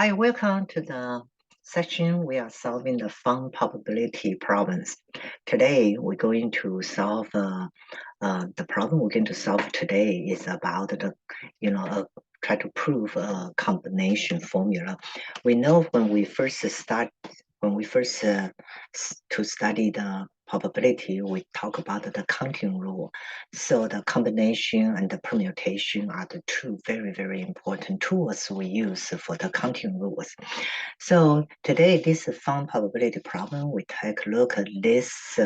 Hi, welcome to the section we are solving the fun probability problems. Today, we're going to solve the problem we're going to solve today is about try to prove a combination formula. We know when we first to study the probability, we talk about the counting rule. So the combination and the permutation are the two very, very important tools we use for the counting rules. So today, this fun probability problem, we take a look at this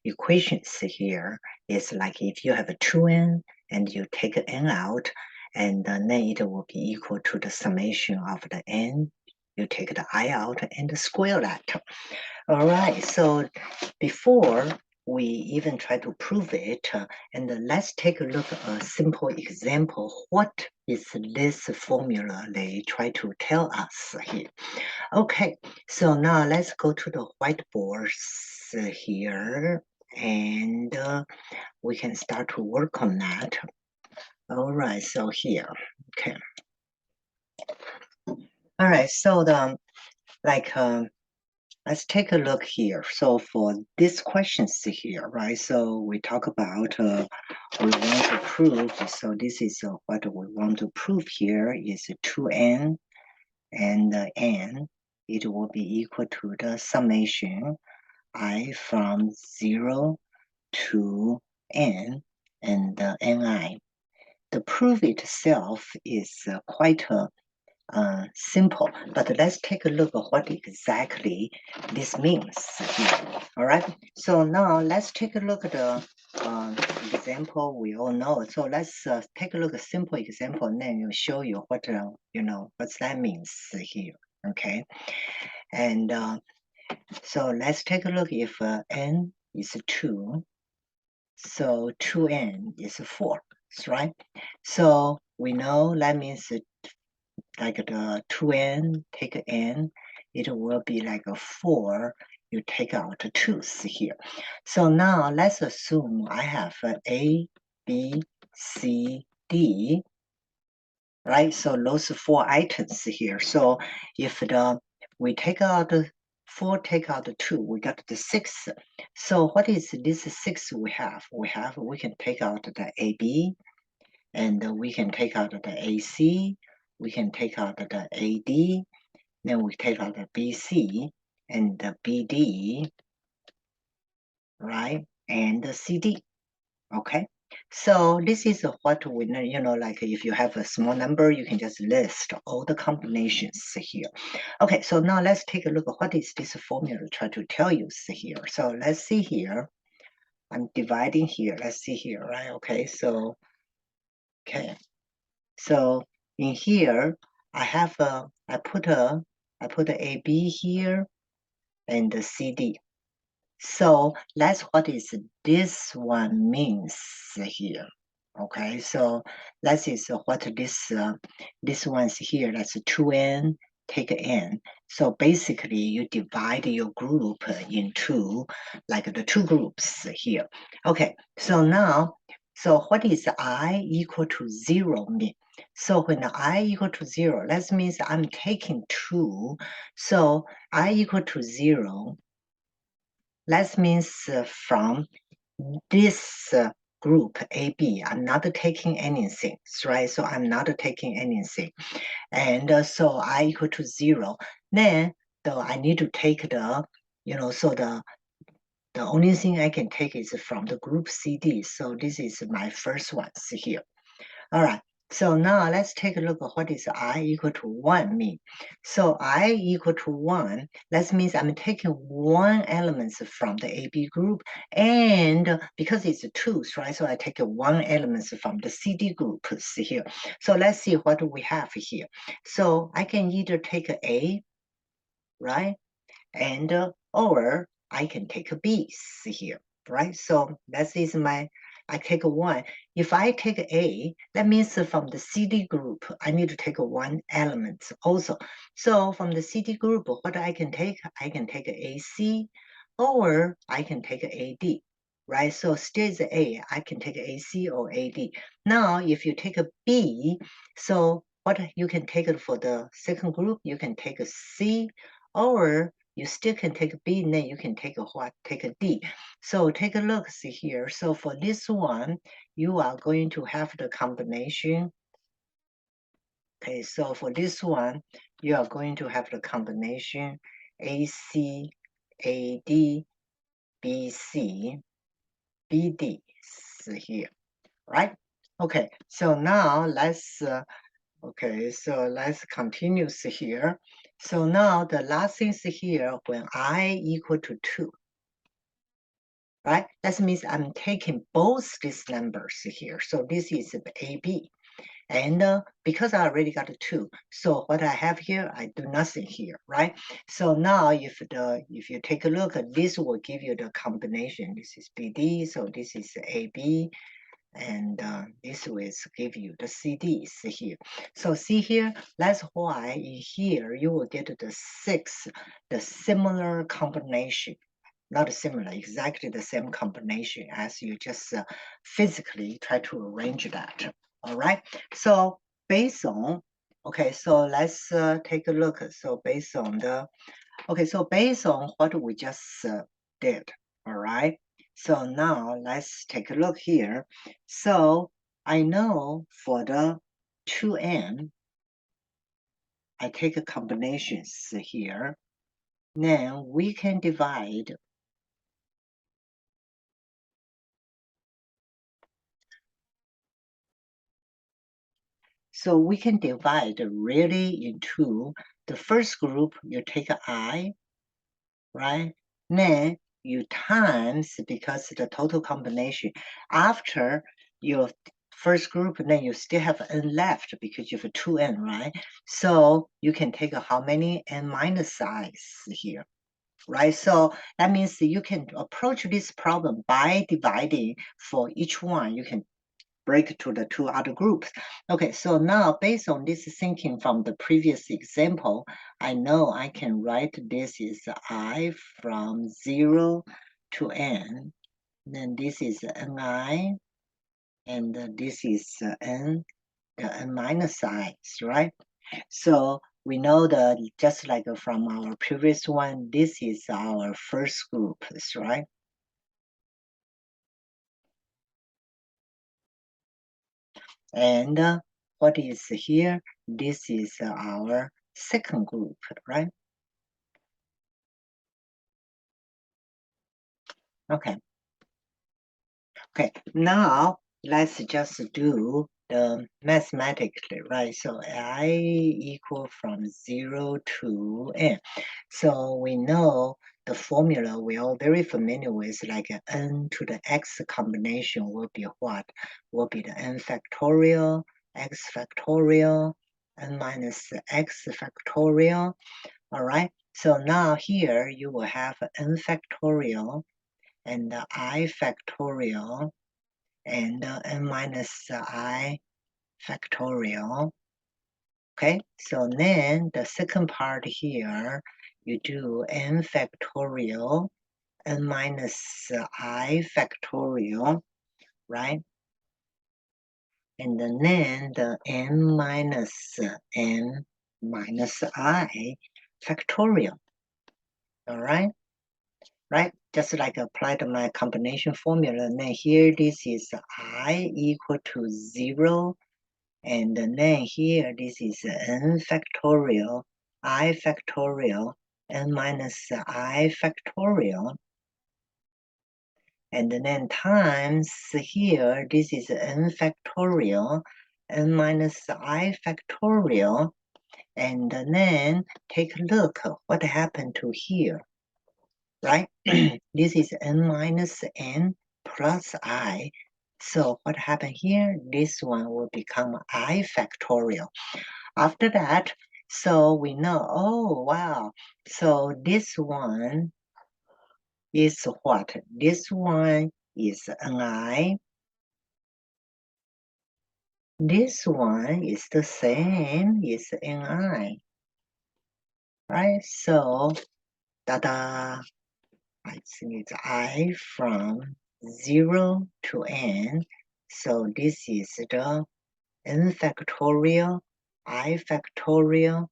equations here. It's like if you have a 2n and you take n out, and then it will be equal to the summation of the n. You take the I out and square that. All right, so before we even try to prove it, and let's take a look at a simple example. What is this formula they try to tell us here? Okay, so now let's go to the whiteboard here, and we can start to work on that. All right, so here, okay. All right, so let's take a look here. So for these questions here, right? So we talk about we want to prove. So this is what we want to prove here is 2n and n. It will be equal to the summation I from 0 to n and ni. The proof itself is quite simple, but let's take a look at what exactly this means here. All right, so now let's take a look at the example we all know. So let's take a look at a simple example, and then we'll show you what what that means here. Okay, and so let's take a look if n is 2, so 2n is 4, right? So we know that means like the 2n take n, it will be like a 4, you take out 2's here. So now let's assume I have A, B, C, D, right? So those 4 items here. So if we take out 4, take out 2, we got the 6. So what is this 6 we have? We can take out the AB, and we can take out the AC, we can take out the AD, then we take out the BC and the BD, right? And the CD, okay? So this is what we know, like if you have a small number, you can just list all the combinations here. Okay, so now let's take a look at what is this formula try to tell you here. So let's see here. I'm dividing here. Let's see here, right? Okay, so okay. So in here, I have I put a AB here and the CD. So that's what is this one means here. Okay, so that is what this one's here. That's 2n, take n. So basically, you divide your group into like the two groups here. Okay, so now, so what is I equal to 0 mean? So when I equal to 0, that means I'm taking 2. So I equal to 0. That means from this group AB, I'm not taking anything, right? So I'm not taking anything. And so I equal to 0. Then I need to take the, so the only thing I can take is from the group CD. So this is my first one here. All right. So now let's take a look at what is I equal to 1 mean. So I equal to 1, that means I'm taking one element from the AB group, and because it's 2, right? So I take one element from the CD group here. So let's see what we have here. So I can either take A, right? And or I can take a B here, right? So that is I take 1. If I take A, that means from the CD group, I need to take one element also. So from the CD group, what I can take AC, or I can take AD, right? So still is A, I can take AC or AD. Now, if you take a B, so what you can take it for the second group, you can take a C, or you still can take a B, and then you can take a what? Take a D. So take a look, see here. So for this one, you are going to have the combination. Okay, so for this one, you are going to have the combination AC, AD, BC, BD here, right? Okay, so now let's continue here. So now the last thing is here when I equal to 2, right? That means I'm taking both these numbers here. So this is AB. And because I already got a 2, so what I have here, I do nothing here, right? So now if you take a look, this will give you the combination. This is BD, so this is AB, and this will give you the CDs here. So see here, that's why in here you will get the 6, the similar combination. Not similar, exactly the same combination as you just physically try to arrange that. All right. So based on, okay, so let's take a look. So based on what we just did. All right. So now let's take a look here. So I know for the 2n, I take a combinations here. Then we can divide. So we can divide really into the first group, you take I, right? Then you times, because the total combination, after your first group, then you still have n left because you have 2n, right? So you can take how many n minus i's here, right? So that means you can approach this problem by dividing for each one. You can break to the 2 other groups. Okay, so now based on this thinking from the previous example, I know I can write this is I from 0 to n. Then this is ni, and this is n, the n minus i's, right? So we know that just like from our previous one, this is our first group, right? And what is here? This is our second group, right? Okay. Okay. Now let's just do the mathematically, right? So I equal from 0 to n. So we know the formula we are very familiar with, like n to the x combination will be what? Will be the n factorial, x factorial, n minus x factorial. All right. So now here you will have n factorial and I factorial and n minus I factorial. Okay, so then the second part here, you do n factorial, n minus I factorial, right? And then the n minus n minus I factorial, all right? Right? Just like applied my combination formula, and then here this is I equal to 0, and then here this is n factorial, I factorial, n minus I factorial, and then times here this is n factorial, n minus I factorial, and then take a look what happened to here, right? This is n minus n plus I. So what happened here? This one will become I factorial. After that, so we know, oh, wow. So this one is what? This one is ni. This one is the same, is ni. Right? So, ta-da! I think it's I from 0 to n. So this is the n factorial I factorial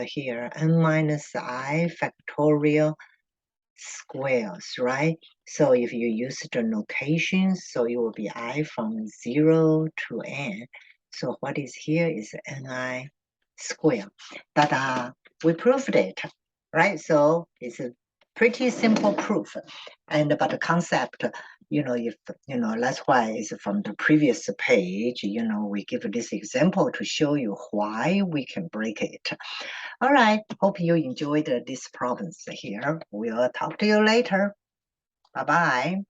here, n minus I factorial squares, right? So if you use the notation, so it will be I from 0 to n. So what is here is ni square. Ta-da! We proved it, right? So it's a pretty simple proof. But the concept, if that's why it's from the previous page, we give this example to show you why we can break it. All right, hope you enjoyed these problems here. We'll talk to you later. Bye-bye.